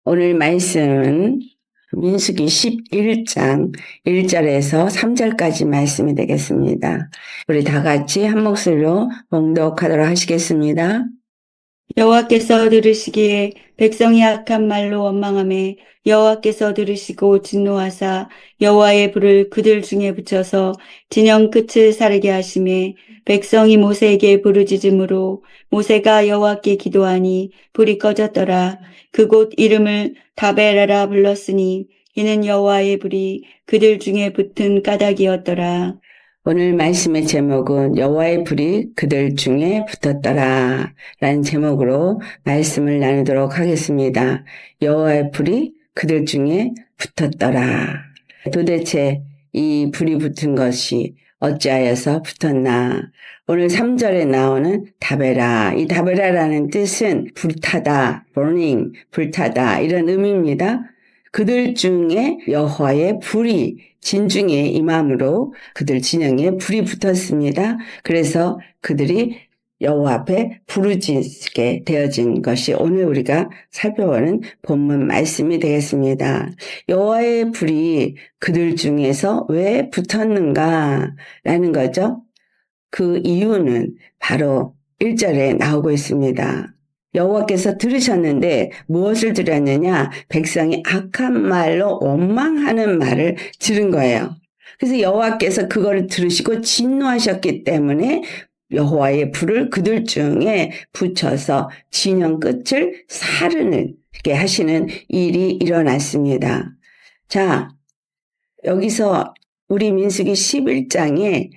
오늘 말씀은 민수기 11장 1절에서 3절까지 말씀이 되겠습니다. 우리 다 같이 한 목소리로 봉독하도록 하시겠습니다. 여호와께서 들으시기에 백성이 악한 말로 원망하매 여호와께서 들으시고 진노하사 여호와의 불을 그들 중에 붙여서 진영 끝을 사르게 하시매 백성이 모세에게 부르짖음으로 모세가 여호와께 기도하니 불이 꺼졌더라. 그곳 이름을 다베라라 불렀으니 이는 여호와의 불이 그들 중에 붙은 까닭이었더라. 오늘 말씀의 제목은 여호와의 불이 그들 중에 붙었더라 라는 제목으로 말씀을 나누도록 하겠습니다. 여호와의 불이 그들 중에 붙었더라. 도대체 이 불이 붙은 것이 어찌하여서 붙었나? 오늘 3절에 나오는 다베라. 이 다베라라는 뜻은 불타다, burning, 불타다 이런 의미입니다. 그들 중에 여호와의 불이 진중에 임함으로 그들 진영에 불이 붙었습니다. 그래서 그들이 여호와 앞에 부르짖게 되어진 것이 오늘 우리가 살펴보는 본문 말씀이 되겠습니다. 여호와의 불이 그들 중에서 왜 붙었는가라는 거죠. 그 이유는 바로 1절에 나오고 있습니다. 여호와께서 들으셨는데 무엇을 들었느냐? 백성이 악한 말로 원망하는 말을 들은 거예요. 그래서 여호와께서 그거를 들으시고 진노하셨기 때문에 여호와의 불을 그들 중에 붙여서 진영 끝을 사르게 하시는 일이 일어났습니다. 자, 여기서 우리 민수기 11장에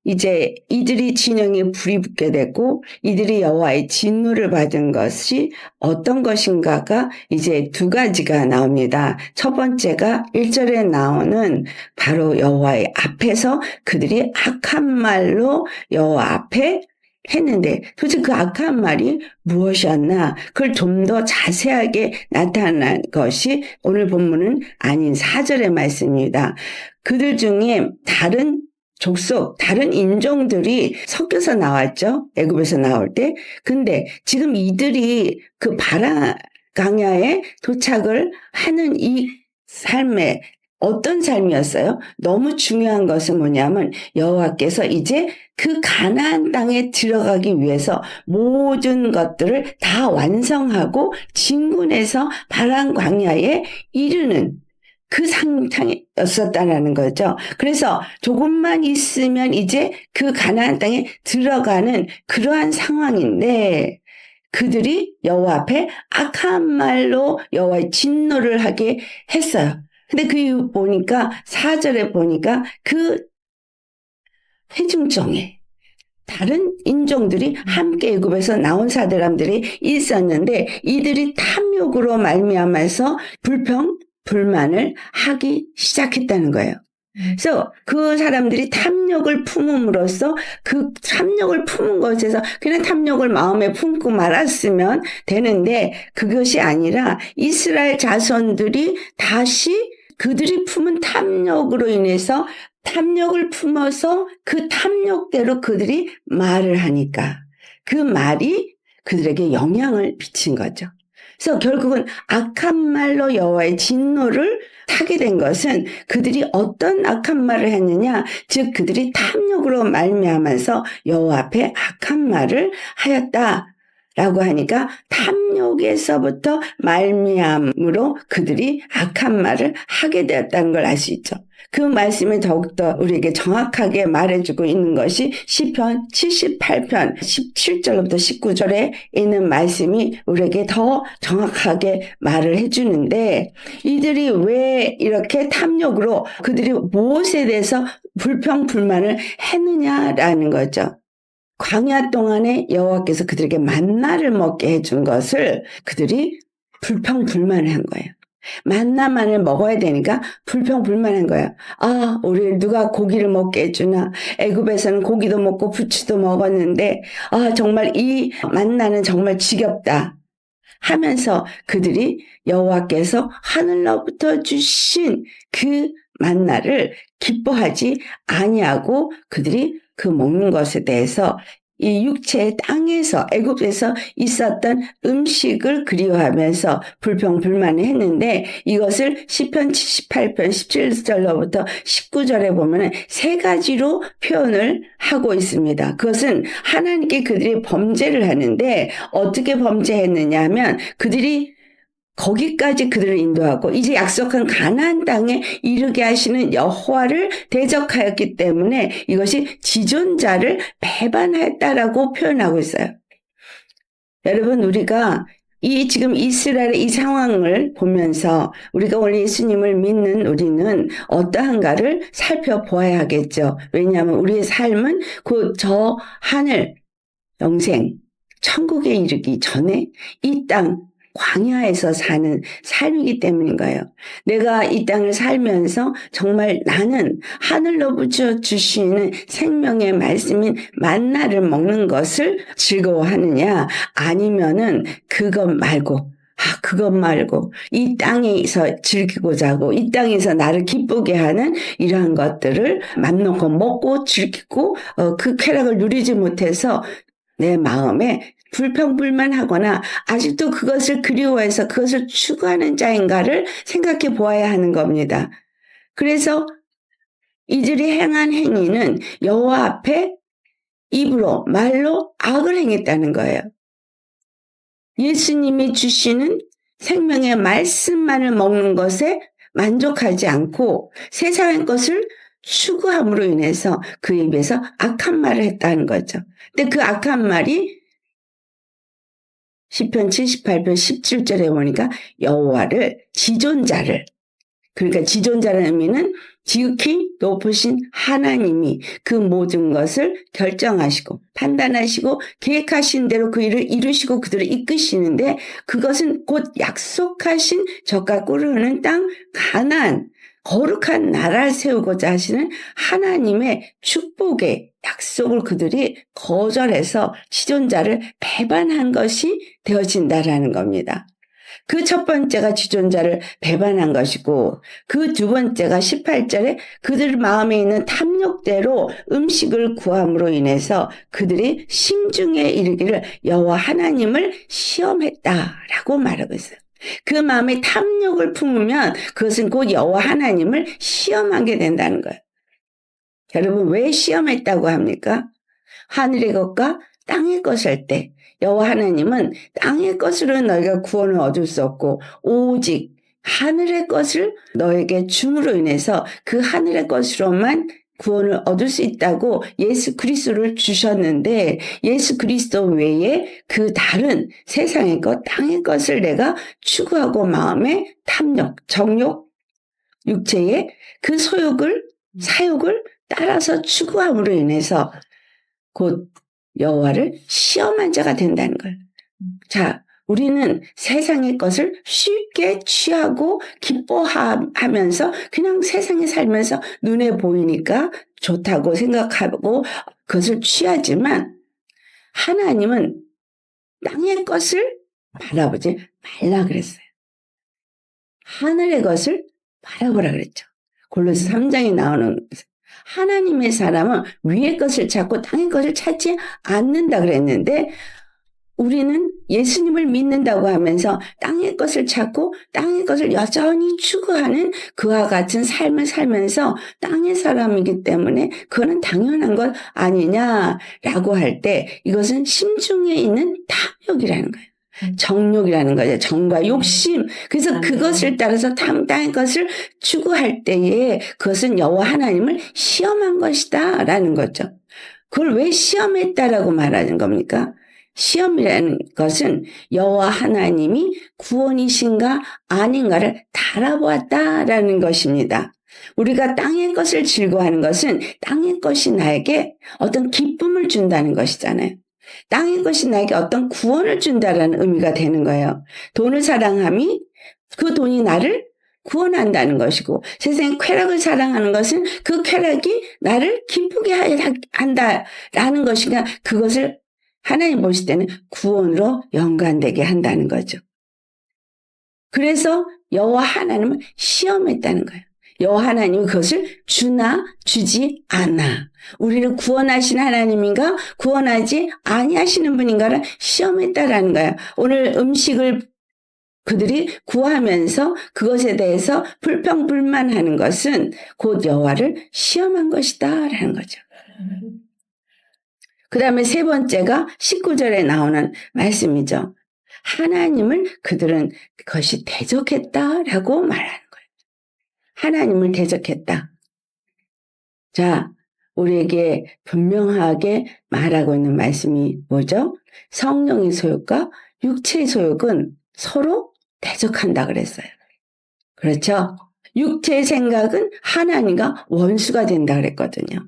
이제 이들이 진영에 불이 붙게 됐고 이들이 여호와의 진노를 받은 것이 어떤 것인가가 이제 두 가지가 나옵니다. 첫 번째가 1절에 나오는 바로 여호와의 앞에서 그들이 악한 말로 여호와 앞에 했는데 도대체 그 악한 말이 무엇이었나? 그걸 좀 더 자세하게 나타난 것이 오늘 본문은 아닌 4절의 말씀입니다. 그들 중에 다른 족속, 다른 인종들이 섞여서 나왔죠. 애굽에서 나올 때. 근데 지금 이들이 그 바라 강야에 도착을 하는 이 삶에 어떤 삶이었어요? 너무 중요한 것은 뭐냐면 여호와께서 이제 그 가나안 땅에 들어가기 위해서 모든 것들을 다 완성하고 진군해서 바란 광야에 이르는 그 상황이었었다는 거죠. 그래서 조금만 있으면 이제 그 가나안 땅에 들어가는 그러한 상황인데 그들이 여호와 앞에 악한 말로 여호와의 진노를 하게 했어요. 근데 그 이후 보니까 4절에 보니까 그 회중정에 다른 인종들이 함께 애굽에서 나온 사람들이 있었는데 이들이 탐욕으로 말미암아서 불만을 하기 시작했다는 거예요. 그래서 그 사람들이 탐욕을 품음으로써 그 탐욕을 품은 것에서 그냥 탐욕을 마음에 품고 말았으면 되는데 그것이 아니라 이스라엘 자손들이 다시 그들이 품은 탐욕으로 인해서 탐욕을 품어서 그 탐욕대로 그들이 말을 하니까 그 말이 그들에게 영향을 미친 거죠. 그래서 결국은 악한 말로 여호와의 진노를 타게 된 것은 그들이 어떤 악한 말을 했느냐, 즉 그들이 탐욕으로 말미암아서 여호와 앞에 악한 말을 하였다라고 하니까 탐욕에서부터 말미암으로 그들이 악한 말을 하게 되었다는 걸 알 수 있죠. 그 말씀을 더욱더 우리에게 정확하게 말해주고 있는 것이 시편 78편 17절부터 19절에 있는 말씀이 우리에게 더 정확하게 말을 해주는데 이들이 왜 이렇게 탐욕으로 그들이 무엇에 대해서 불평불만을 했느냐라는 거죠. 광야 동안에 여호와께서 그들에게 만나를 먹게 해준 것을 그들이 불평불만을 한 거예요. 만나만을 먹어야 되니까 불평불만한 거야. 아, 우리 누가 고기를 먹게 해주나? 애굽에서는 고기도 먹고 부추도 먹었는데 아, 정말 이 만나는 정말 지겹다 하면서 그들이 여호와께서 하늘로부터 주신 그 만나를 기뻐하지 아니하고 그들이 그 먹는 것에 대해서 이 육체의 땅에서 애굽에서 있었던 음식을 그리워하면서 불평불만을 했는데 이것을 시편 78편 17절로부터 19절에 보면 세 가지로 표현을 하고 있습니다. 그것은 하나님께 그들이 범죄를 하는데 어떻게 범죄했느냐 하면 그들이 거기까지 그들을 인도하고 이제 약속한 가나안 땅에 이르게 하시는 여호와를 대적하였기 때문에 이것이 지존자를 배반했다라고 표현하고 있어요. 여러분 우리가 이 지금 이스라엘의 이 상황을 보면서 우리가 원래 예수님을 믿는 우리는 어떠한가를 살펴보아야 하겠죠. 왜냐하면 우리의 삶은 곧 저 하늘 영생 천국에 이르기 전에 이 땅 광야에서 사는 삶이기 때문인 거예요. 내가 이 땅을 살면서 정말 나는 하늘로부터 주시는 생명의 말씀인 만나를 먹는 것을 즐거워하느냐 아니면은 그것 말고 이 땅에서 즐기고자 하고 이 땅에서 나를 기쁘게 하는 이러한 것들을 맘 놓고 먹고 즐기고 그 쾌락을 누리지 못해서 내 마음에 불평불만하거나 아직도 그것을 그리워해서 그것을 추구하는 자인가를 생각해 보아야 하는 겁니다. 그래서 이들이 행한 행위는 여호와 앞에 입으로 말로 악을 행했다는 거예요. 예수님이 주시는 생명의 말씀만을 먹는 것에 만족하지 않고 세상의 것을 추구함으로 인해서 그 입에서 악한 말을 했다는 거죠. 근데 그 악한 말이 시편 78편 17절에 보니까 여호와를 지존자를 그러니까 지존자라는 의미는 지극히 높으신 하나님이 그 모든 것을 결정하시고 판단하시고 계획하신 대로 그 일을 이루시고 그들을 이끄시는데 그것은 곧 약속하신 젖과 꿀을 흐르는 땅 가나안 거룩한 나라를 세우고자 하시는 하나님의 축복의 약속을 그들이 거절해서 지존자를 배반한 것이 되어진다라는 겁니다. 그 첫 번째가 지존자를 배반한 것이고 그 두 번째가 18절에 그들 마음에 있는 탐욕대로 음식을 구함으로 인해서 그들이 심중에 이르기를 여호와 하나님을 시험했다라고 말하고 있어요. 그 마음에 탐욕을 품으면 그것은 곧 여호와 하나님을 시험하게 된다는 거예요. 여러분 왜 시험했다고 합니까? 하늘의 것과 땅의 것을 할 때 여호와 하나님은 땅의 것으로 너희가 구원을 얻을 수 없고 오직 하늘의 것을 너에게 줌으로 인해서 그 하늘의 것으로만 구원을 얻을 수 있다고 예수 그리스도를 주셨는데 예수 그리스도 외에 그 다른 세상의 것, 땅의 것을 내가 추구하고 마음의 탐욕, 정욕, 육체의 그 소욕을, 사욕을 따라서 추구함으로 인해서 곧 여호와를 시험한 자가 된다는 거예요. 자, 우리는 세상의 것을 쉽게 취하고 기뻐하면서 그냥 세상에 살면서 눈에 보이니까 좋다고 생각하고 그것을 취하지만 하나님은 땅의 것을 바라보지 말라 그랬어요. 하늘의 것을 바라보라 그랬죠. 골로새 3장에 나오는 하나님의 사람은 위의 것을 찾고 땅의 것을 찾지 않는다 그랬는데 우리는 예수님을 믿는다고 하면서 땅의 것을 찾고 땅의 것을 여전히 추구하는 그와 같은 삶을 살면서 땅의 사람이기 때문에 그거는 당연한 것 아니냐라고 할 때 이것은 심중에 있는 탐욕이라는 거예요. 정욕이라는 거죠. 정과 욕심. 그래서 그것을 따라서 땅의 것을 추구할 때에 그것은 여호와 하나님을 시험한 것이다 라는 거죠. 그걸 왜 시험했다라고 말하는 겁니까? 시험이라는 것은 여호와 하나님이 구원이신가 아닌가를 달아보았다라는 것입니다. 우리가 땅의 것을 즐거워하는 것은 땅의 것이 나에게 어떤 기쁨을 준다는 것이잖아요. 땅의 것이 나에게 어떤 구원을 준다라는 의미가 되는 거예요. 돈을 사랑함이 그 돈이 나를 구원한다는 것이고 세상의 쾌락을 사랑하는 것은 그 쾌락이 나를 기쁘게 한다라는 것이니까 그것을 하나님 보실 때는 구원으로 연관되게 한다는 거죠. 그래서 여호와 하나님을 시험했다는 거예요. 여호와 하나님이 그것을 주나 주지 않아. 우리를 구원하신 하나님인가 구원하지 아니하시는 분인가를 시험했다라는 거야. 오늘 음식을 그들이 구하면서 그것에 대해서 불평불만하는 것은 곧 여호와를 시험한 것이다라는 거죠. 그 다음에 세 번째가 19절에 나오는 말씀이죠. 하나님을 그들은 그것이 대적했다라고 말하는 거예요. 하나님을 대적했다. 자, 우리에게 분명하게 말하고 있는 말씀이 뭐죠? 성령의 소욕과 육체의 소욕은 서로 대적한다 그랬어요. 그렇죠? 육체의 생각은 하나님과 원수가 된다 그랬거든요.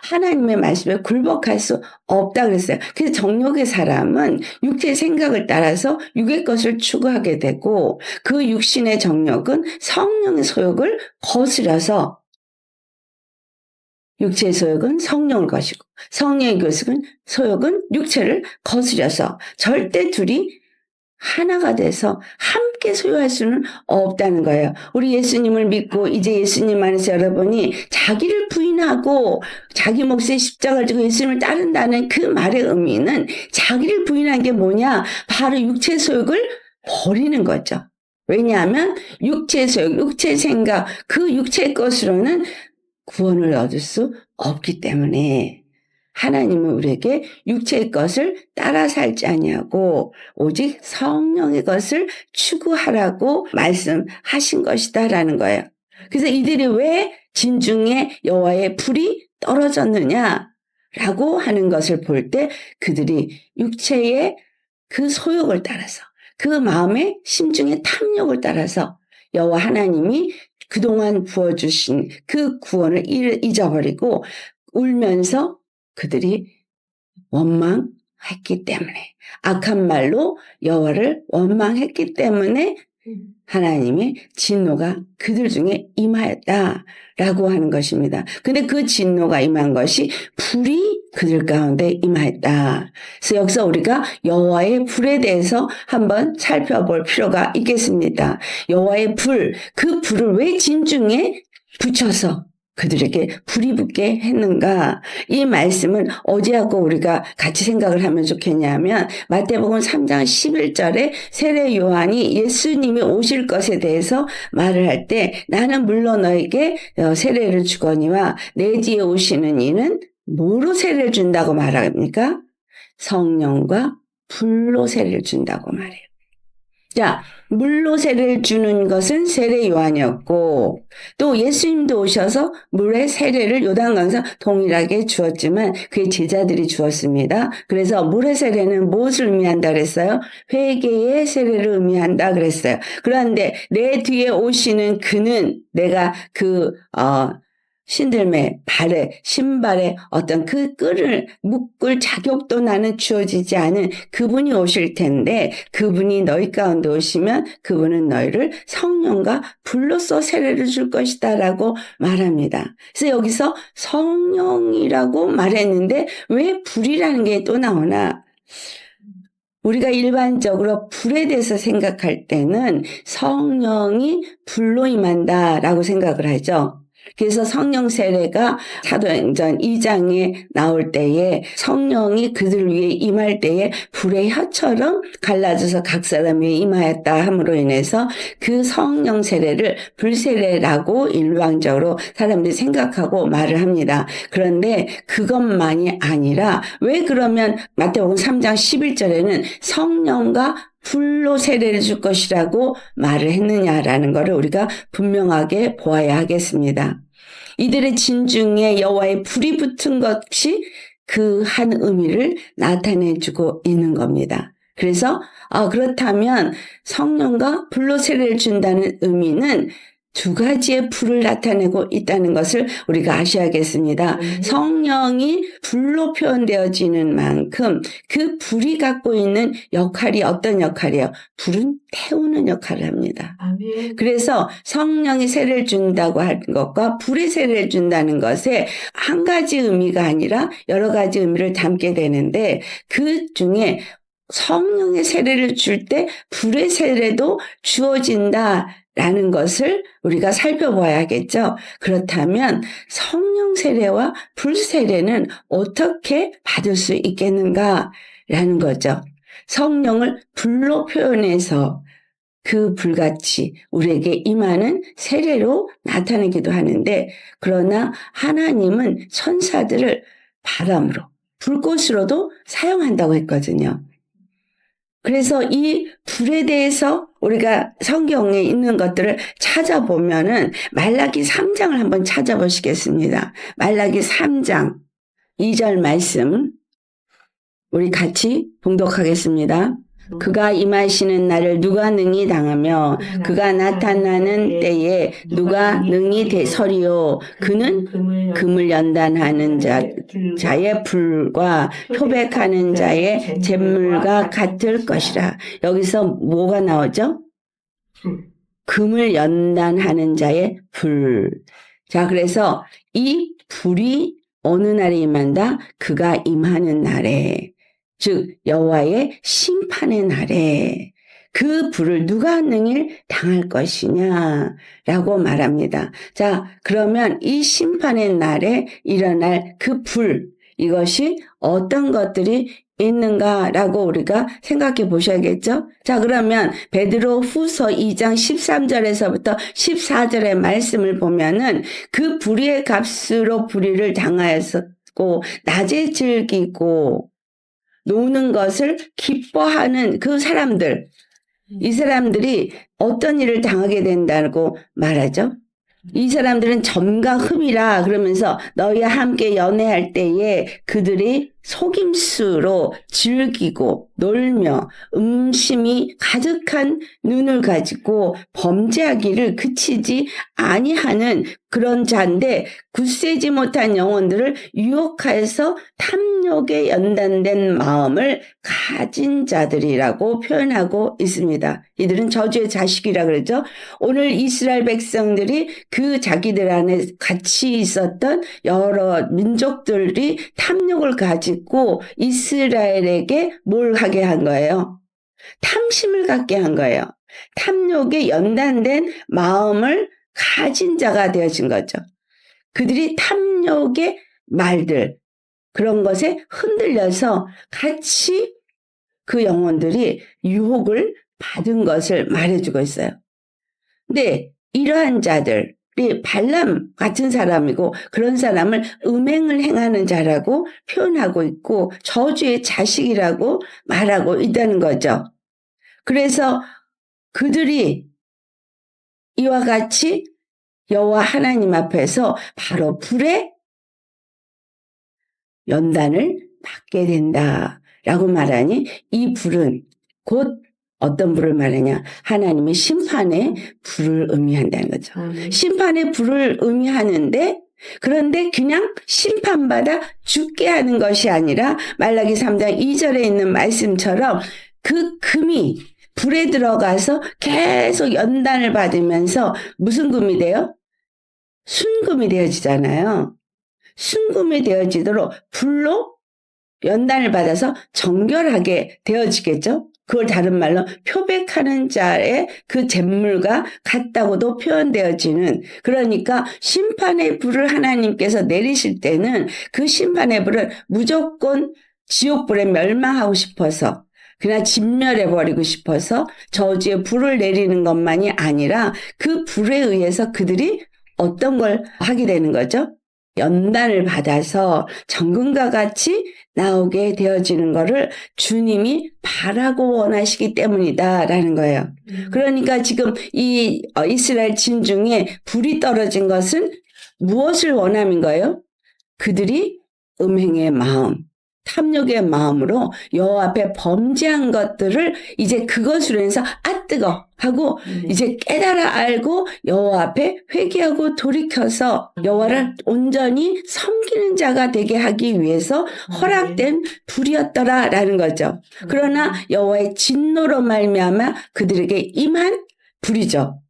하나님의 말씀에 굴복할 수 없다 그랬어요. 그래서 정욕의 사람은 육체의 생각을 따라서 육의 것을 추구하게 되고 그 육신의 정욕은 성령의 소욕을 거스려서 육체의 소욕은 성령을 것이고 성령의 소욕은 육체를 거스려서 절대 둘이 하나가 돼서 함께 소유할 수는 없다는 거예요. 우리 예수님을 믿고 이제 예수님 안에서 여러분이 자기를 부인하고 자기 몫의 십자가를 지고 예수님을 따른다는 그 말의 의미는 자기를 부인한 게 뭐냐? 바로 육체 소욕을 버리는 거죠. 왜냐하면 육체 소욕, 육체 생각, 그 육체의 것으로는 구원을 얻을 수 없기 때문에 하나님은 우리에게 육체의 것을 따라 살지 아니하고 오직 성령의 것을 추구하라고 말씀하신 것이다라는 거예요. 그래서 이들이 왜 진중에 여호와의 불이 떨어졌느냐라고 하는 것을 볼 때 그들이 육체의 그 소욕을 따라서 그 마음의 심중의 탐욕을 따라서 여호와 하나님이 그동안 부어주신 그 구원을 잊어버리고 울면서 그들이 원망했기 때문에 악한 말로 여호와를 원망했기 때문에 하나님의 진노가 그들 중에 임하였다라고 하는 것입니다. 근데 그 진노가 임한 것이 불이 그들 가운데 임하였다. 그래서 여기서 우리가 여호와의 불에 대해서 한번 살펴볼 필요가 있겠습니다. 여호와의 불, 그 불을 왜 진중에 붙여서 그들에게 불이 붙게 했는가? 이 말씀은 어디하고 우리가 같이 생각을 하면 좋겠냐면 마태복음 3장 11절에 세례 요한이 예수님이 오실 것에 대해서 말을 할 때 나는 물론 너에게 세례를 주거니와 내 뒤에 오시는 이는 뭐로 세례를 준다고 말합니까? 성령과 불로 세례를 준다고 말해요. 자, 물로 세례를 주는 것은 세례 요한이었고 또 예수님도 오셔서 물의 세례를 요단강에서 동일하게 주었지만 그의 제자들이 주었습니다. 그래서 물의 세례는 무엇을 의미한다 그랬어요? 회개의 세례를 의미한다 그랬어요. 그런데 내 뒤에 오시는 그는 내가 신들매 발에 신발에 어떤 그 끈을 묶을 자격도 나는 주어지지 않은 그분이 오실 텐데 그분이 너희 가운데 오시면 그분은 너희를 성령과 불로써 세례를 줄 것이다 라고 말합니다. 그래서 여기서 성령이라고 말했는데 왜 불이라는 게 또 나오나? 우리가 일반적으로 불에 대해서 생각할 때는 성령이 불로 임한다라고 생각을 하죠. 그래서 성령 세례가 사도행전 2장에 나올 때에 성령이 그들 위에 임할 때에 불의 혀처럼 갈라져서 각 사람 위에 임하였다 함으로 인해서 그 성령 세례를 불세례라고 일반적으로 사람들이 생각하고 말을 합니다. 그런데 그것만이 아니라 왜 그러면 마태복음 3장 11절에는 성령과 불로 세례를 줄 것이라고 말을 했느냐라는 것을 우리가 분명하게 보아야 하겠습니다. 이들의 진중에 여호와의 불이 붙은 것이 그 한 의미를 나타내주고 있는 겁니다. 그래서 그렇다면 성령과 불로 세례를 준다는 의미는 두 가지의 불을 나타내고 있다는 것을 우리가 아셔야겠습니다. 성령이 불로 표현되어지는 만큼 그 불이 갖고 있는 역할이 어떤 역할이에요? 불은 태우는 역할을 합니다. 아멘. 그래서 성령이 세례를 준다고 하는 것과 불의 세례를 준다는 것에 한 가지 의미가 아니라 여러 가지 의미를 담게 되는데 그 중에 성령의 세례를 줄 때 불의 세례도 주어진다라는 것을 우리가 살펴봐야겠죠. 그렇다면 성령 세례와 불 세례는 어떻게 받을 수 있겠는가라는 거죠. 성령을 불로 표현해서 그 불같이 우리에게 임하는 세례로 나타내기도 하는데, 그러나 하나님은 천사들을 바람으로, 불꽃으로도 사용한다고 했거든요. 그래서 이 불에 대해서 우리가 성경에 있는 것들을 찾아보면은 말라기 3장을 한번 찾아보시겠습니다. 말라기 3장 2절 말씀 우리 같이 봉독하겠습니다. 그가 임하시는 날을 누가 능히 당하며 그가 나타나는 때에 누가 능히 대서리요. 그는 금을 연단하는 자의 불과 표백하는 자의 잿물과 같을 것이라. 여기서 뭐가 나오죠? 금을 연단하는 자의 불. 자, 그래서 이 불이 어느 날에 임한다? 그가 임하는 날에, 즉 여호와의 심판의 날에 그 불을 누가 능히 당할 것이냐라고 말합니다. 자, 그러면 이 심판의 날에 일어날 그 불, 이것이 어떤 것들이 있는가라고 우리가 생각해 보셔야겠죠? 자, 그러면 베드로 후서 2장 13절에서부터 14절의 말씀을 보면은 그 불의의 값으로 불의를 당하였었고 낮에 즐기고 노는 것을 기뻐하는 그 사람들, 이 사람들이 어떤 일을 당하게 된다고 말하죠? 이 사람들은 점과 흠이라 그러면서 너희와 함께 연애할 때에 그들이 속임수로 즐기고 놀며 음심이 가득한 눈을 가지고 범죄하기를 그치지 아니하는 그런 자인데, 굳세지 못한 영혼들을 유혹하여서 탐욕에 연단된 마음을 가진 자들이라고 표현하고 있습니다. 이들은 저주의 자식이라 그러죠. 오늘 이스라엘 백성들이 그 자기들 안에 같이 있었던 여러 민족들이 탐욕을 가지고 이스라엘에게 뭘 하게 한 거예요? 탐심을 갖게 한 거예요. 탐욕에 연단된 마음을 가진 자가 되어진 거죠. 그들이 탐욕의 말들, 그런 것에 흔들려서 같이 그 영혼들이 유혹을 받은 것을 말해주고 있어요. 근데 이러한 자들이 발람 같은 사람이고, 그런 사람을 음행을 행하는 자라고 표현하고 있고 저주의 자식이라고 말하고 있다는 거죠. 그래서 그들이 이와 같이 여호와 하나님 앞에서 바로 불의 연단을 받게 된다라고 말하니, 이 불은 곧 어떤 불을 말하냐? 하나님의 심판의 불을 의미한다는 거죠. 심판의 불을 의미하는데, 그런데 그냥 심판받아 죽게 하는 것이 아니라 말라기 3장 2절에 있는 말씀처럼 그 금이 불에 들어가서 계속 연단을 받으면서 무슨 금이 돼요? 순금이 되어지잖아요. 순금이 되어지도록 불로 연단을 받아서 정결하게 되어지겠죠? 그걸 다른 말로 표백하는 자의 그 잿물과 같다고도 표현되어지는, 그러니까 심판의 불을 하나님께서 내리실 때는 그 심판의 불을 무조건 지옥불에 멸망하고 싶어서, 그냥 진멸해버리고 싶어서 저주의 불을 내리는 것만이 아니라 그 불에 의해서 그들이 어떤 걸 하게 되는 거죠? 연단을 받아서 정금과 같이 나오게 되어지는 것을 주님이 바라고 원하시기 때문이다라는 거예요. 그러니까 지금 이 이스라엘 진 중에 불이 떨어진 것은 무엇을 원함인 거예요? 그들이 음행의 마음, 탐욕의 마음으로 여호와 앞에 범죄한 것들을 이제 그것으로 인해서 아 뜨거 하고 이제 깨달아 알고 여호와 앞에 회개하고 돌이켜서 여호와를 온전히 섬기는 자가 되게 하기 위해서 허락된 불이었더라라는 거죠. 그러나 여호와의 진노로 말미암아 그들에게 임한 불이죠.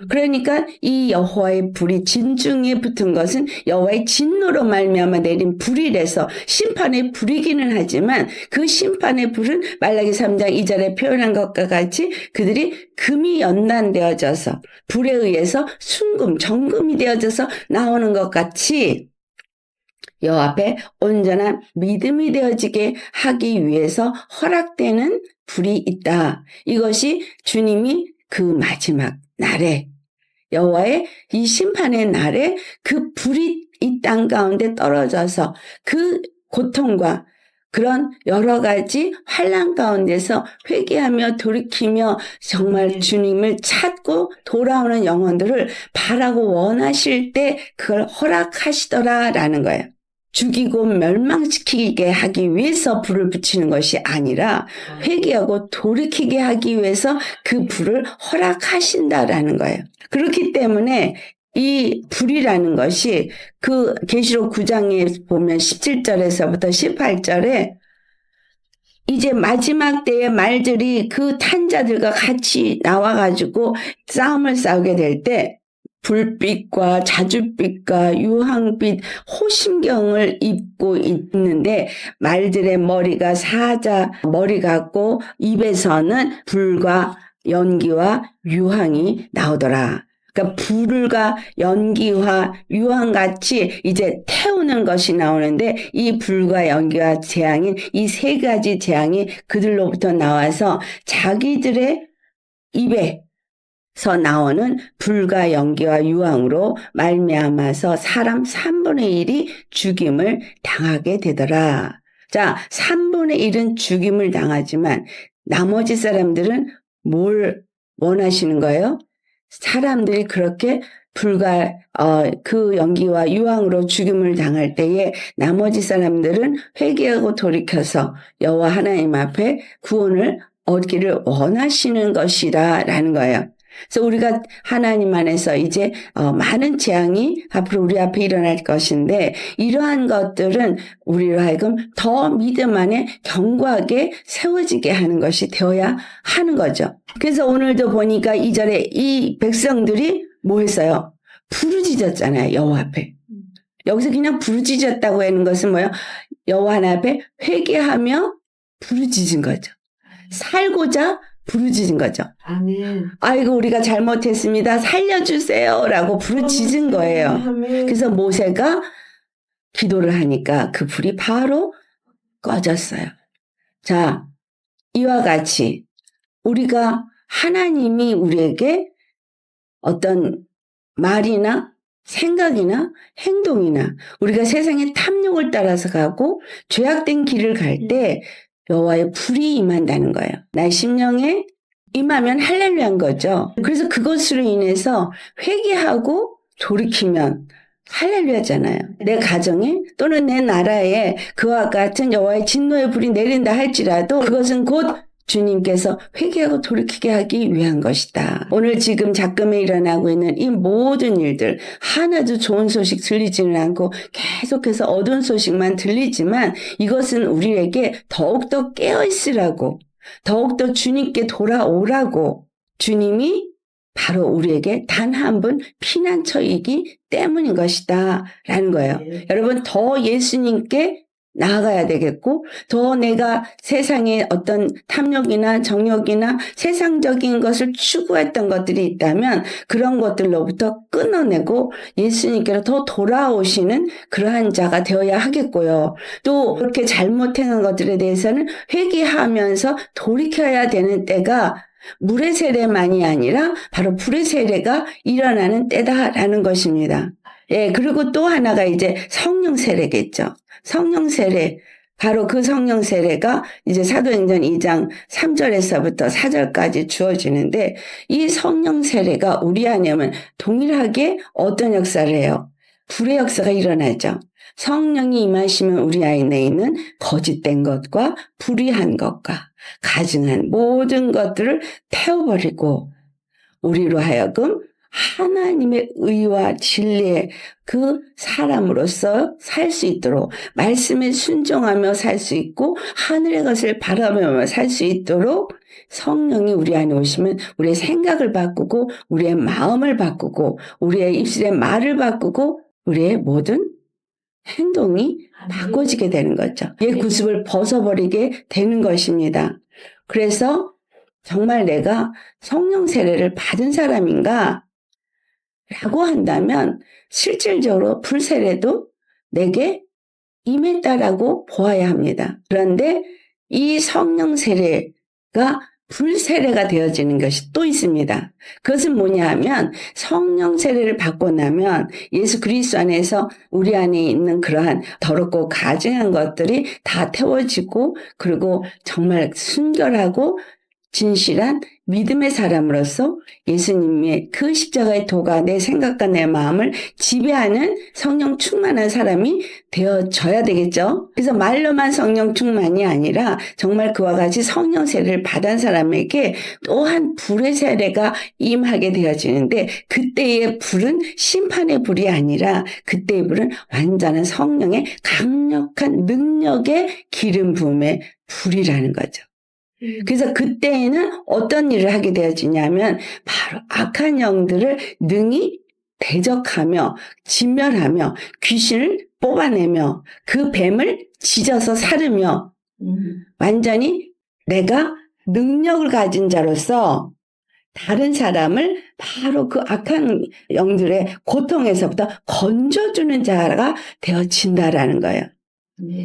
그러니까 이 여호와의 불이 진중에 붙은 것은 여호와의 진노로 말미암아 내린 불이라서 심판의 불이기는 하지만 그 심판의 불은 말라기 3장 2절에 표현한 것과 같이 그들이 금이 연단되어져서 불에 의해서 순금, 정금이 되어져서 나오는 것 같이 여호와 앞에 온전한 믿음이 되어지게 하기 위해서 허락되는 불이 있다. 이것이 주님이 그 마지막 날에 여호와의 이 심판의 날에 그 불이 이 땅 가운데 떨어져서 그 고통과 그런 여러 가지 환난 가운데서 회개하며 돌이키며 정말 주님을 찾고 돌아오는 영혼들을 바라고 원하실 때 그걸 허락하시더라라는 거예요. 죽이고 멸망시키게 하기 위해서 불을 붙이는 것이 아니라 회개하고 돌이키게 하기 위해서 그 불을 허락하신다라는 거예요. 그렇기 때문에 이 불이라는 것이 그 계시록 9장에 보면 17절에서부터 18절에 이제 마지막 때의 말들이 그 탄자들과 같이 나와가지고 싸움을 싸우게 될 때 불빛과 자줏빛과 유황빛 호심경을 입고 있는데 말들의 머리가 사자 머리 같고 입에서는 불과 연기와 유황이 나오더라. 그러니까 불과 연기와 유황같이 이제 태우는 것이 나오는데 이 불과 연기와 재앙인 이 세 가지 재앙이 그들로부터 나와서 자기들의 입에서 나오는 불과 연기와 유황으로 말미암아서 사람 3분의 1이 죽임을 당하게 되더라. 자, 3분의 1은 죽임을 당하지만 나머지 사람들은 뭘 원하시는 거예요? 사람들이 그렇게 불과 그 연기와 유황으로 죽임을 당할 때에 나머지 사람들은 회개하고 돌이켜서 여호와 하나님 앞에 구원을 얻기를 원하시는 것이라는 거예요. 그래서 우리가 하나님 안에서 이제 많은 재앙이 앞으로 우리 앞에 일어날 것인데 이러한 것들은 우리로 하여금 더 믿음 안에 견고하게 세워지게 하는 것이 되어야 하는 거죠. 그래서 오늘도 보니까 2절에 이 백성들이 뭐 했어요? 부르짖었잖아요. 여호와 앞에. 여기서 그냥 부르짖었다고 하는 것은 뭐예요? 여호와 하나님 앞에 회개하며 부르짖은 거죠. 살고자 부르짖은 거죠. 아멘. 아이고 우리가 잘못했습니다. 살려주세요라고 부르짖은 거예요. 아멘. 그래서 모세가 기도를 하니까 그 불이 바로 꺼졌어요. 자, 이와 같이 우리가 하나님이 우리에게 어떤 말이나 생각이나 행동이나 우리가 세상의 탐욕을 따라서 가고 죄악된 길을 갈 때 여호와의 불이 임한다는 거예요. 나의 심령에 임하면 할렐루야인 거죠. 그래서 그것으로 인해서 회개하고 돌이키면 할렐루야잖아요. 내 가정에 또는 내 나라에 그와 같은 여호와의 진노의 불이 내린다 할지라도 그것은 곧 주님께서 회개하고 돌이키게 하기 위한 것이다. 오늘 지금 작금에 일어나고 있는 이 모든 일들 하나도 좋은 소식 들리지는 않고 계속해서 어두운 소식만 들리지만 이것은 우리에게 더욱더 깨어있으라고 더욱더 주님께 돌아오라고 주님이 바로 우리에게 단 한 분 피난처이기 때문인 것이다 라는 거예요. 여러분 더 예수님께 나아가야 되겠고 더 내가 세상에 어떤 탐욕이나 정욕이나 세상적인 것을 추구했던 것들이 있다면 그런 것들로부터 끊어내고 예수님께로 더 돌아오시는 그러한 자가 되어야 하겠고요. 또 그렇게 잘못한 것들에 대해서는 회개하면서 돌이켜야 되는 때가 물의 세례만이 아니라 바로 불의 세례가 일어나는 때다라는 것입니다. 예, 그리고 또 하나가 이제 성령 세례겠죠. 성령 세례, 바로 그 성령 세례가 이제 사도행전 2장 3절에서부터 4절까지 주어지는데 이 성령 세례가 우리 안에 오면 동일하게 어떤 역사를 해요? 불의 역사가 일어나죠. 성령이 임하시면 우리 안에 있는 거짓된 것과 불의한 것과 가증한 모든 것들을 태워버리고 우리로 하여금 하나님의 의와 진리의 그 사람으로서 살 수 있도록 말씀에 순종하며 살 수 있고 하늘의 것을 바라보며 살 수 있도록 성령이 우리 안에 오시면 우리의 생각을 바꾸고 우리의 마음을 바꾸고 우리의 입술의 말을 바꾸고 우리의 모든 행동이 바꿔지게 되는 거죠. 옛 구습을 벗어버리게 되는 것입니다. 그래서 정말 내가 성령 세례를 받은 사람인가? 라고 한다면 실질적으로 불세례도 내게 임했다라고 보아야 합니다. 그런데 이 성령 세례가 불세례가 되어지는 것이 또 있습니다. 그것은 뭐냐 하면 성령 세례를 받고 나면 예수 그리스도 안에서 우리 안에 있는 그러한 더럽고 가증한 것들이 다 태워지고 그리고 정말 순결하고 진실한 믿음의 사람으로서 예수님의 그 십자가의 도가 내 생각과 내 마음을 지배하는 성령 충만한 사람이 되어져야 되겠죠. 그래서 말로만 성령 충만이 아니라 정말 그와 같이 성령 세례를 받은 사람에게 또한 불의 세례가 임하게 되어지는데 그때의 불은 심판의 불이 아니라 그때의 불은 완전한 성령의 강력한 능력의 기름 부음의 불이라는 거죠. 그래서 그때에는 어떤 일을 하게 되어지냐면 바로 악한 영들을 능히 대적하며 진멸하며 귀신을 뽑아내며 그 뱀을 찢어서 사르며 완전히 내가 능력을 가진 자로서 다른 사람을 바로 그 악한 영들의 고통에서부터 건져주는 자가 되어진다라는 거예요.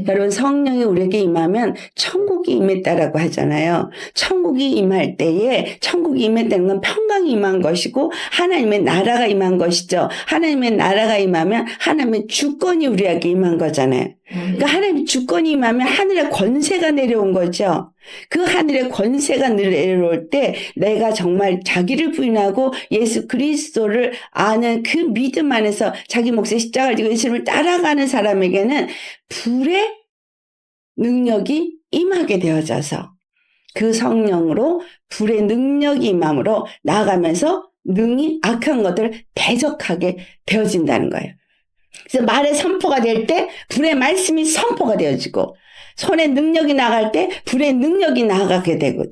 여러분 성령이 우리에게 임하면 천국이 임했다라고 하잖아요. 천국이 임할 때에 천국이 임했다는 건 평강이 임한 것이고 하나님의 나라가 임한 것이죠. 하나님의 나라가 임하면 하나님의 주권이 우리에게 임한 거잖아요. 그러니까 하나님의 주권이 임하면 하늘의 권세가 내려온 거죠. 그 하늘의 권세가 내려올 때 내가 정말 자기를 부인하고 예수 그리스도를 아는 그 믿음 안에서 자기 몫의 십자가를 지고 예수님을 따라가는 사람에게는 불의 능력이 임하게 되어져서 그 성령으로 불의 능력이 임함으로 나아가면서 능히 악한 것들을 대적하게 되어진다는 거예요. 그래서 말의 선포가 될 때 불의 말씀이 선포가 되어지고 손의 능력이 나갈 때 불의 능력이 나가게 되고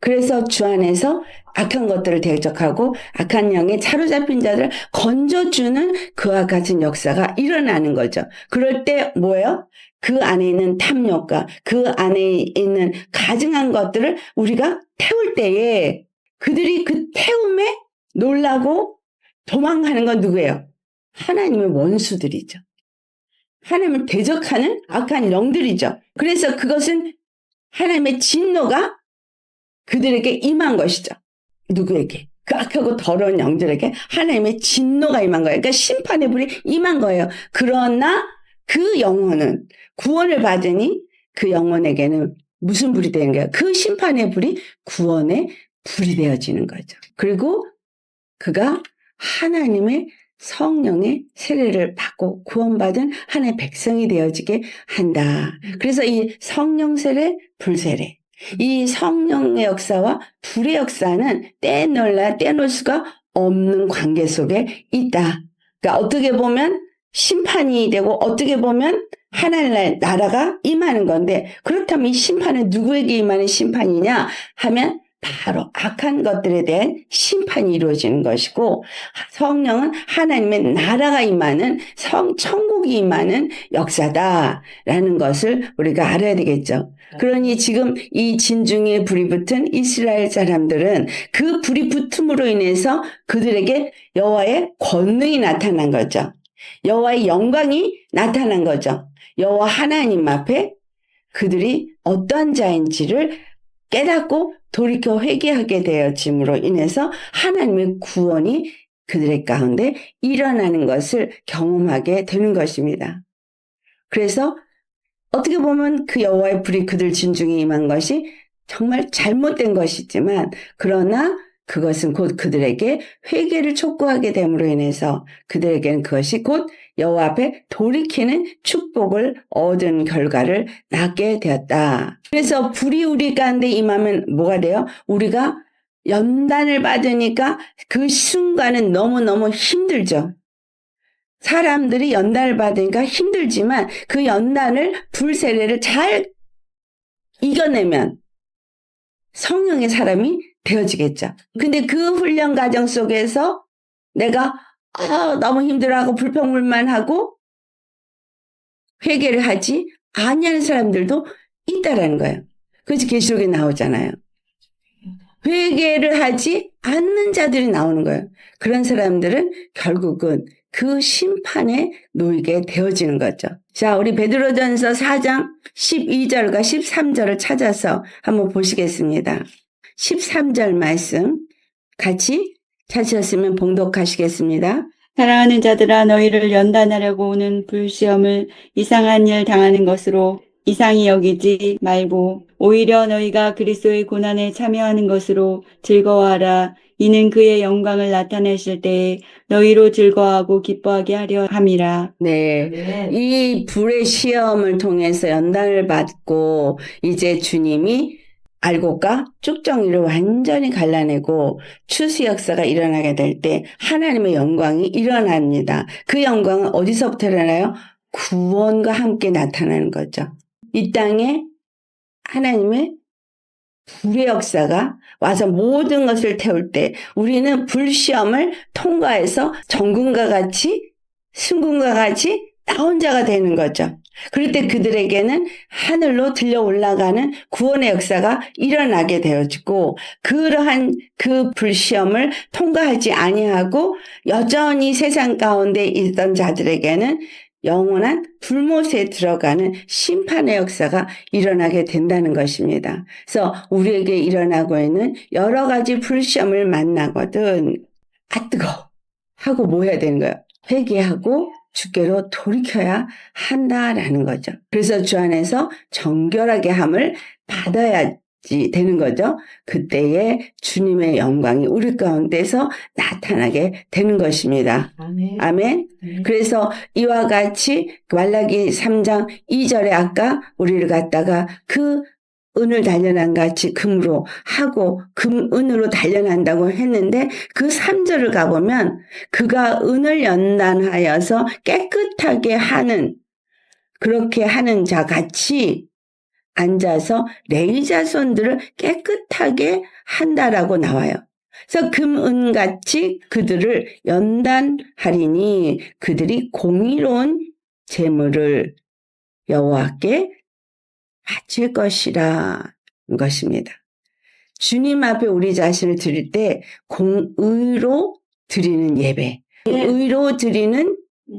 그래서 주 안에서 악한 것들을 대적하고 악한 영에 사로잡힌 자들을 건져주는 그와 같은 역사가 일어나는 거죠. 그럴 때 뭐예요? 그 안에 있는 탐욕과 그 안에 있는 가증한 것들을 우리가 태울 때에 그들이 그 태움에 놀라고 도망가는 건 누구예요? 하나님의 원수들이죠. 하나님을 대적하는 악한 영들이죠. 그래서 그것은 하나님의 진노가 그들에게 임한 것이죠. 누구에게? 그 악하고 더러운 영들에게 하나님의 진노가 임한 거예요. 그러니까 심판의 불이 임한 거예요. 그러나 그 영혼은 구원을 받으니 그 영혼에게는 무슨 불이 되는 거예요? 그 심판의 불이 구원의 불이 되어지는 거죠. 그리고 그가 하나님의 성령의 세례를 받고 구원받은 하나님의 백성이 되어지게 한다. 그래서 이 성령 세례, 불 세례. 이 성령의 역사와 불의 역사는 떼놓을 수가 없는 관계 속에 있다. 그러니까 어떻게 보면 심판이 되고 어떻게 보면 하나님의 나라가 임하는 건데 그렇다면 이 심판은 누구에게 임하는 심판이냐 하면 바로 악한 것들에 대한 심판이 이루어지는 것이고 성령은 하나님의 나라가 임하는 천국이 임하는 역사다라는 것을 우리가 알아야 되겠죠. 그러니 지금 이 진중에 불이 붙은 이스라엘 사람들은 그 불이 붙음으로 인해서 그들에게 여호와의 권능이 나타난 거죠. 여호와의 영광이 나타난 거죠. 여호와 하나님 앞에 그들이 어떠한 자인지를 깨닫고 돌이켜 회개하게 되어짐으로 인해서 하나님의 구원이 그들의 가운데 일어나는 것을 경험하게 되는 것입니다. 그래서 어떻게 보면 그 여호와의 불이 그들 진중에 임한 것이 정말 잘못된 것이지만 그러나 그것은 곧 그들에게 회개를 촉구하게 됨으로 인해서 그들에게는 그것이 곧 여호와 앞에 돌이키는 축복을 얻은 결과를 낳게 되었다. 그래서 불이 우리 가운데 임하면 뭐가 돼요? 우리가 연단을 받으니까 그 순간은 너무너무 힘들죠. 사람들이 연단을 받으니까 힘들지만 그 연단을 불세례를 잘 이겨내면 성령의 사람이 되어지겠죠. 근데 그 훈련 과정 속에서 내가 너무 힘들어하고 불평불만하고 회개를 하지 아니하는 사람들도 있다라는 거예요. 그래서 계시록에 나오잖아요. 회개를 하지 않는 자들이 나오는 거예요. 그런 사람들은 결국은 그 심판에 놓이게 되어지는 거죠. 자, 우리 베드로전서 4장 12절과 13절을 찾아서 한번 보시겠습니다. 13절 말씀 같이 찾으셨으면 봉독하시겠습니다. 사랑하는 자들아 너희를 연단하려고 오는 불시험을 이상한 일 당하는 것으로 이상히 여기지 말고 오히려 너희가 그리스도의 고난에 참여하는 것으로 즐거워하라. 이는 그의 영광을 나타내실 때에 너희로 즐거워하고 기뻐하게 하려 함이라. 네. 이 불의 시험을 통해서 연단을 받고 이제 주님이 알곡과 쭉정이를 완전히 갈라내고 추수 역사가 일어나게 될 때 하나님의 영광이 일어납니다. 그 영광은 어디서부터 일어나요? 구원과 함께 나타나는 거죠. 이 땅에 하나님의 불의 역사가 와서 모든 것을 태울 때 우리는 불시험을 통과해서 정금과 같이 순금과 같이 나온 자가 되는 거죠. 그럴 때 그들에게는 하늘로 들려 올라가는 구원의 역사가 일어나게 되어지고 그러한 그 불시험을 통과하지 아니하고 여전히 세상 가운데 있던 자들에게는 영원한 불못에 들어가는 심판의 역사가 일어나게 된다는 것입니다. 그래서 우리에게 일어나고 있는 여러 가지 불시험을 만나거든 뜨거워 하고 뭐 해야 되는 거예요? 회개하고 주께로 돌이켜야 한다라는 거죠. 그래서 주 안에서 정결하게 함을 받아야지 되는 거죠. 그때에 주님의 영광이 우리 가운데서 나타나게 되는 것입니다. 아멘. 아멘. 네. 그래서 이와 같이 말라기 3장 2절에 아까 우리를 갖다가 그 은을 단련한 같이 금으로 하고 은으로 단련한다고 했는데 그 3절을 가보면 그가 은을 연단하여서 깨끗하게 하는 그렇게 하는 자 같이 앉아서 레위 자손들을 깨끗하게 한다라고 나와요. 그래서 금은같이 그들을 연단하리니 그들이 공의로운 제물을 여호와께 바칠 것이라 것입니다. 주님 앞에 우리 자신을 드릴 때 공의로 드리는 예배, 의로 드리는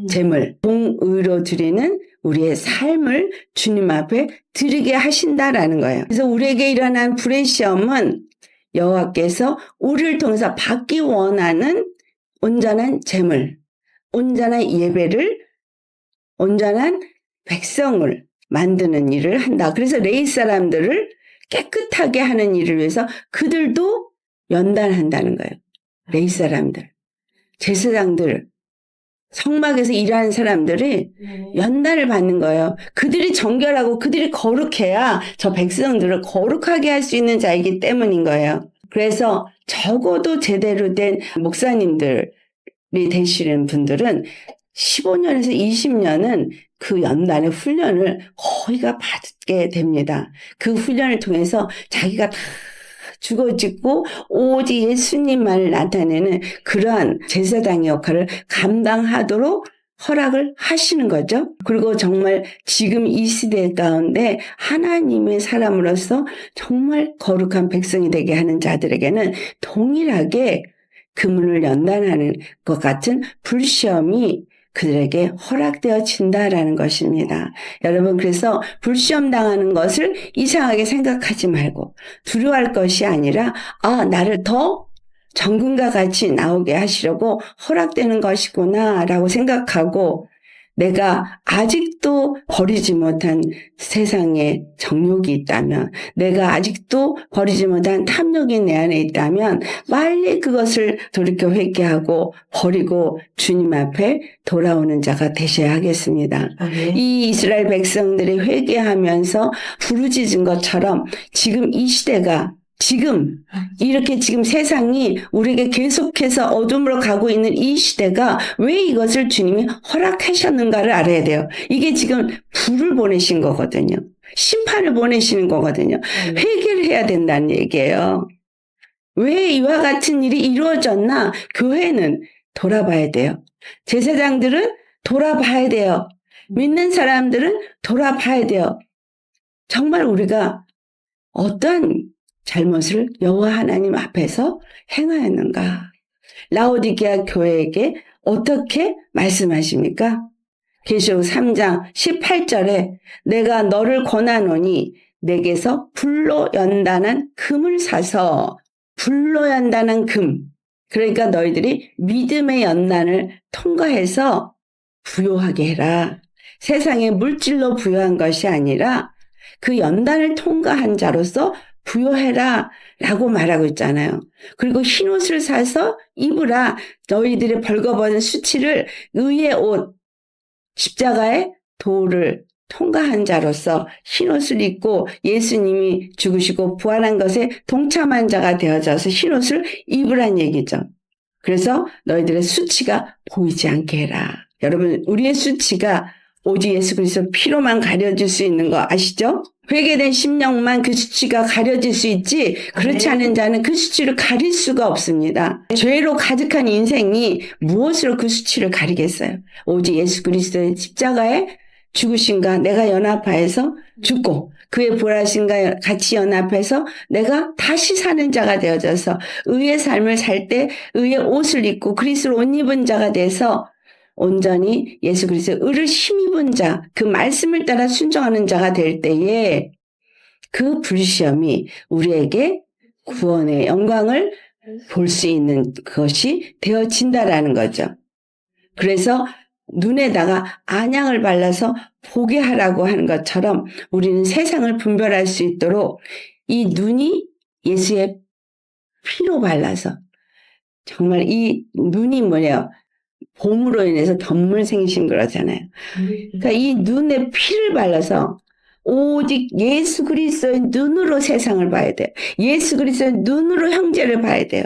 제물, 공의로 드리는 우리의 삶을 주님 앞에 드리게 하신다라는 거예요. 그래서 우리에게 일어난 불의 시험은 여호와께서 우리를 통해서 받기 원하는 온전한 제물, 온전한 예배를, 온전한 백성을 만드는 일을 한다. 그래서 레위 사람들을 깨끗하게 하는 일을 위해서 그들도 연단한다는 거예요. 레위 사람들, 제사장들, 성막에서 일하는 사람들이 연단을 받는 거예요. 그들이 정결하고 그들이 거룩해야 저 백성들을 거룩하게 할 수 있는 자이기 때문인 거예요. 그래서 적어도 제대로 된 목사님들이 되시는 분들은 15년에서 20년은 그 연단의 훈련을 거의가 받게 됩니다. 그 훈련을 통해서 자기가 다 죽어지고 오직 예수님만을 나타내는 그러한 제사장의 역할을 감당하도록 허락을 하시는 거죠. 그리고 정말 지금 이 시대 가운데 하나님의 사람으로서 정말 거룩한 백성이 되게 하는 자들에게는 동일하게 금을 연단하는 것 같은 불시험이 그들에게 허락되어진다라는 것입니다. 여러분, 그래서 불시험 당하는 것을 이상하게 생각하지 말고 두려워할 것이 아니라 나를 더 정금과 같이 나오게 하시려고 허락되는 것이구나 라고 생각하고 내가 아직도 버리지 못한 세상에 정욕이 있다면, 내가 아직도 버리지 못한 탐욕이 내 안에 있다면 빨리 그것을 돌이켜 회개하고 버리고 주님 앞에 돌아오는 자가 되셔야 하겠습니다. 아멘. 이 이스라엘 백성들이 회개하면서 부르짖은 것처럼 지금 이 시대가 지금 이렇게 지금 세상이 우리에게 계속해서 어둠으로 가고 있는 이 시대가 왜 이것을 주님이 허락하셨는가를 알아야 돼요. 이게 지금 불을 보내신 거거든요. 심판을 보내시는 거거든요. 회개를 해야 된다는 얘기예요. 왜 이와 같은 일이 이루어졌나? 교회는 돌아봐야 돼요. 제사장들은 돌아봐야 돼요. 믿는 사람들은 돌아봐야 돼요. 정말 우리가 어떤 잘못을 여호와 하나님 앞에서 행하였는가? 라오디게아 교회에게 어떻게 말씀하십니까? 계시록 3장 18절에 내가 너를 권하노니 내게서 불로 연단한 금을 사서 불로 연단한 금, 그러니까 너희들이 믿음의 연단을 통과해서 부요하게 해라. 세상에 물질로 부요한 것이 아니라 그 연단을 통과한 자로서 부요해라 라고 말하고 있잖아요. 그리고 흰 옷을 사서 입으라. 너희들의 벌거벗은 수치를 의의 옷, 십자가의 도를 통과한 자로서 흰 옷을 입고 예수님이 죽으시고 부활한 것에 동참한 자가 되어져서 흰 옷을 입으란 얘기죠. 그래서 너희들의 수치가 보이지 않게 해라. 여러분, 우리의 수치가 오직 예수 그리스도 피로만 가려질 수 있는 거 아시죠? 회개된 심령만 그 수치가 가려질 수 있지, 그렇지 않은 자는 그 수치를 가릴 수가 없습니다. 죄로 가득한 인생이 무엇으로 그 수치를 가리겠어요? 오직 예수 그리스도의 십자가에 죽으신가 내가 연합하여서 죽고 그의 부활하신가 같이 연합해서 내가 다시 사는 자가 되어져서 의의 삶을 살 때 의의 옷을 입고 그리스도를 옷 입은 자가 돼서 온전히 예수 그리스도의 의를 힘입은 자, 그 말씀을 따라 순종하는 자가 될 때에 그 불시험이 우리에게 구원의 영광을 볼 수 있는 것이 되어진다라는 거죠. 그래서 눈에다가 안양을 발라서 보게 하라고 하는 것처럼 우리는 세상을 분별할 수 있도록 이 눈이 예수의 피로 발라서, 정말 이 눈이 뭐래요? 봄으로 인해서 덤물생심 그러잖아요. 그러니까 이 눈에 피를 발라서 오직 예수 그리스도의 눈으로 세상을 봐야 돼요. 예수 그리스도의 눈으로 형제를 봐야 돼요.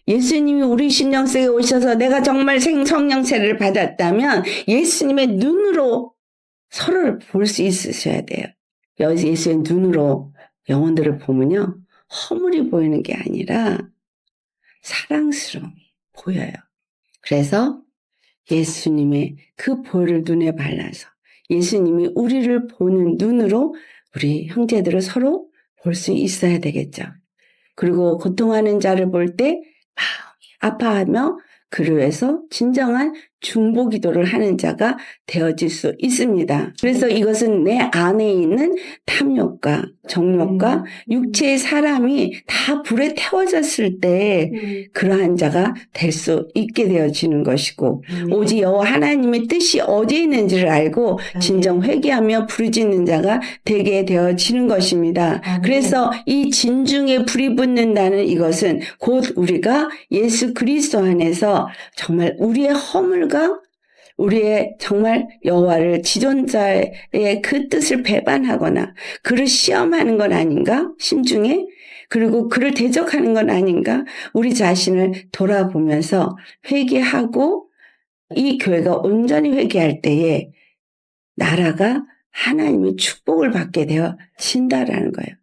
예수님이 우리 심령 속에 오셔서 내가 정말 성령 세례를 받았다면 예수님의 눈으로 서로를 볼 수 있으셔야 돼요. 예수의 눈으로 영혼들을 보면요, 허물이 보이는 게 아니라 사랑스러움이 보여요. 그래서 예수님의 그 보혈을 눈에 발라서 예수님이 우리를 보는 눈으로 우리 형제들을 서로 볼 수 있어야 되겠죠. 그리고 고통하는 자를 볼 때 아파하며 그를 위해서 진정한 중보기도를 하는 자가 되어질 수 있습니다. 그래서 이것은 내 안에 있는 탐욕과 정욕과 육체의 사람이 다 불에 태워졌을 때 그러한 자가 될 수 있게 되어지는 것이고, 오직 여호와 하나님의 뜻이 어디에 있는지를 알고 진정 회개하며 부르짖는 자가 되게 되어지는 것입니다. 그래서 이 진중에 불이 붙는다는 이것은 곧 우리가 예수 그리스도 안에서 정말 우리의 허물과 우리의 정말 여호와를 지존자의 그 뜻을 배반하거나 그를 시험하는 건 아닌가? 심중에? 그리고 그를 대적하는 건 아닌가? 우리 자신을 돌아보면서 회개하고 이 교회가 온전히 회개할 때에 나라가 하나님의 축복을 받게 되어진다라는 거예요.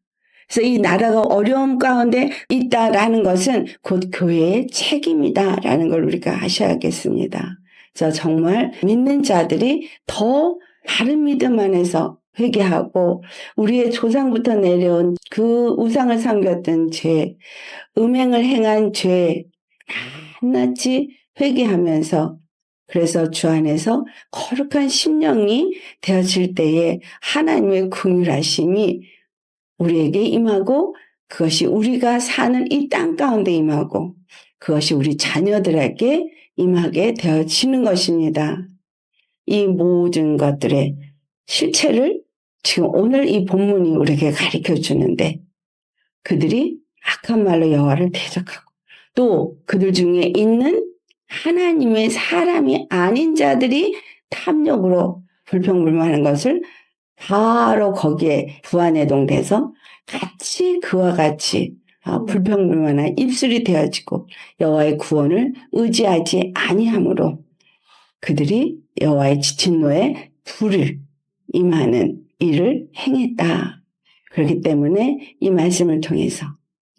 그래서 이 나라가 어려움 가운데 있다라는 것은 곧 교회의 책임이다라는 걸 우리가 아셔야겠습니다. 그래서 정말 믿는 자들이 더 다른 믿음 안에서 회개하고 우리의 조상부터 내려온 그 우상을 섬겼던 죄, 음행을 행한 죄 낱낱이 회개하면서, 그래서 주 안에서 거룩한 심령이 되어질 때에 하나님의 긍휼하심이 우리에게 임하고 그것이 우리가 사는 이 땅 가운데 임하고 그것이 우리 자녀들에게 임하게 되어지는 것입니다. 이 모든 것들의 실체를 지금 오늘 이 본문이 우리에게 가르쳐 주는데, 그들이 악한 말로 여호와를 대적하고 또 그들 중에 있는 하나님의 사람이 아닌 자들이 탐욕으로 불평불만하는 것을 바로 거기에 부안해동돼서 같이 그와 같이 불평불만한 입술이 되어지고 여호와의 구원을 의지하지 아니하므로 그들이 여호와의 지친 노에 불을 임하는 일을 행했다. 그렇기 때문에 이 말씀을 통해서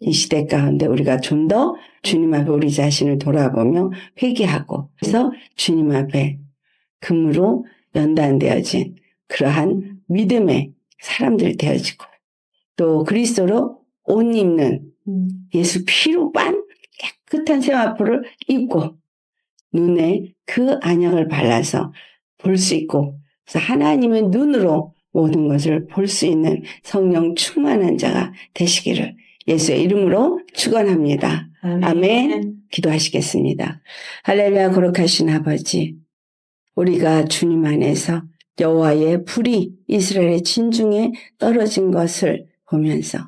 이 시대 가운데 우리가 좀 더 주님 앞에 우리 자신을 돌아보며 회개하고 그래서 주님 앞에 금으로 연단되어진 그러한 믿음의 사람들 되어지고 또 그리스도로 옷 입는 예수 피로 빤 깨끗한 세마포를 입고 눈에 그 안약을 발라서 볼 수 있고 그래서 하나님의 눈으로 모든 것을 볼 수 있는 성령 충만한 자가 되시기를 예수의 이름으로 축원합니다. 아멘. 기도하시겠습니다. 할렐루야. 거룩하신 아버지, 우리가 주님 안에서 여호와의 불이 이스라엘의 진중에 떨어진 것을 보면서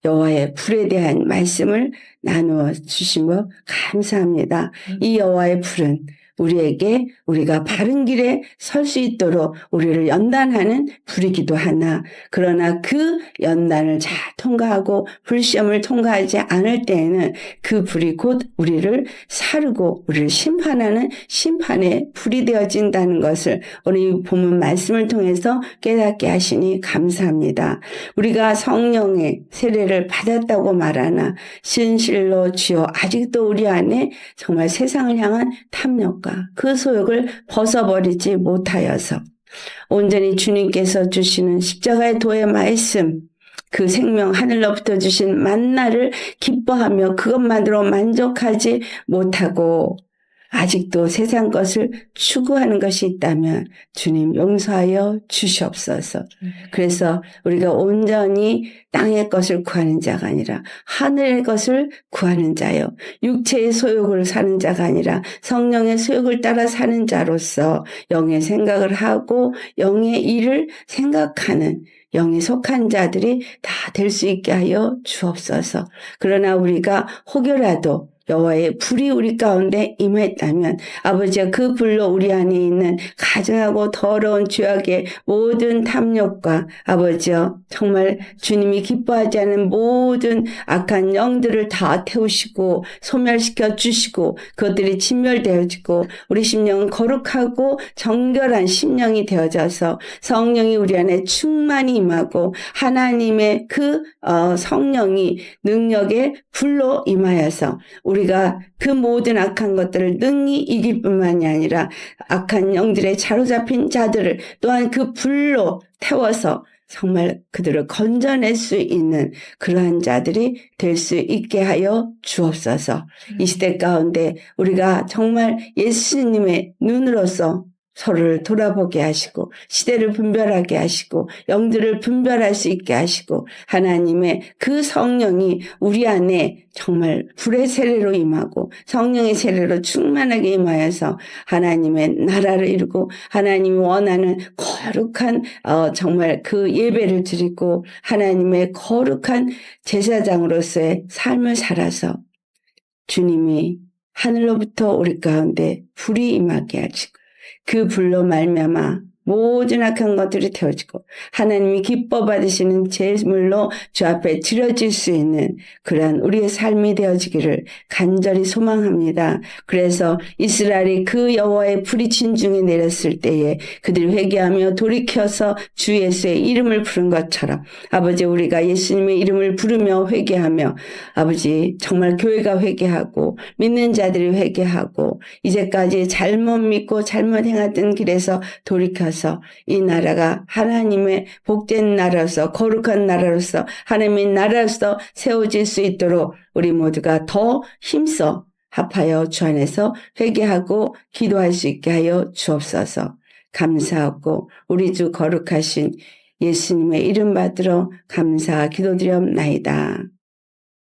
여호와의 불에 대한 말씀을 나누어 주신 것 감사합니다. 이 여호와의 불은 우리에게 우리가 바른 길에 설 수 있도록 우리를 연단하는 불이기도 하나 그러나 그 연단을 잘 통과하고 불시험을 통과하지 않을 때에는 그 불이 곧 우리를 사르고 우리를 심판하는 심판의 불이 되어진다는 것을 우리 본문 말씀을 통해서 깨닫게 하시니 감사합니다. 우리가 성령의 세례를 받았다고 말하나 진실로 주여 아직도 우리 안에 정말 세상을 향한 탐욕과 그 소욕을 벗어버리지 못하여서 온전히 주님께서 주시는 십자가의 도의 말씀 그 생명 하늘로부터 주신 만나를 기뻐하며 그것만으로 만족하지 못하고 아직도 세상 것을 추구하는 것이 있다면 주님 용서하여 주시옵소서. 그래서 우리가 온전히 땅의 것을 구하는 자가 아니라 하늘의 것을 구하는 자요. 육체의 소욕을 사는 자가 아니라 성령의 소욕을 따라 사는 자로서 영의 생각을 하고 영의 일을 생각하는 영에 속한 자들이 다 될 수 있게 하여 주옵소서. 그러나 우리가 혹여라도 여호와의 불이 우리 가운데 임했다면 아버지가 그 불로 우리 안에 있는 가증하고 더러운 죄악의 모든 탐욕과 아버지여 정말 주님이 기뻐하지 않는 모든 악한 영들을 다 태우시고 소멸시켜 주시고 그것들이 진멸되어지고 우리 심령은 거룩하고 정결한 심령이 되어져서 성령이 우리 안에 충만히 임하고 하나님의 그 성령이 능력의 불로 임하여서 우리가 그 모든 악한 것들을 능히 이길 뿐만이 아니라 악한 영들의 사로잡힌 자들을 또한 그 불로 태워서 정말 그들을 건져낼 수 있는 그러한 자들이 될 수 있게 하여 주옵소서. 이 시대 가운데 우리가 정말 예수님의 눈으로서 서로를 돌아보게 하시고 시대를 분별하게 하시고 영들을 분별할 수 있게 하시고 하나님의 그 성령이 우리 안에 정말 불의 세례로 임하고 성령의 세례로 충만하게 임하여서 하나님의 나라를 이루고 하나님이 원하는 거룩한 정말 그 예배를 드리고 하나님의 거룩한 제사장으로서의 삶을 살아서 주님이 하늘로부터 우리 가운데 불이 임하게 하시고 그 불로 말미암아 모든 악한 것들이 태워지고 하나님이 기뻐 받으시는 제물로 주 앞에 드려질 수 있는 그러한 우리의 삶이 되어지기를 간절히 소망합니다. 그래서 이스라엘이 그 여호와의 불이 진중에 내렸을 때에 그들이 회개하며 돌이켜서 주 예수의 이름을 부른 것처럼 아버지 우리가 예수님의 이름을 부르며 회개하며 아버지 정말 교회가 회개하고 믿는 자들이 회개하고 이제까지 잘못 믿고 잘못 행하던 길에서 돌이켜서 이 나라가 하나님의 복된 나라로서 거룩한 나라로서 하나님의 나라로서 세워질 수 있도록 우리 모두가 더 힘써 합하여 주 안에서 회개하고 기도할 수 있게 하여 주옵소서. 감사하고 우리 주 거룩하신 예수님의 이름 받들어 감사 기도드리옵나이다.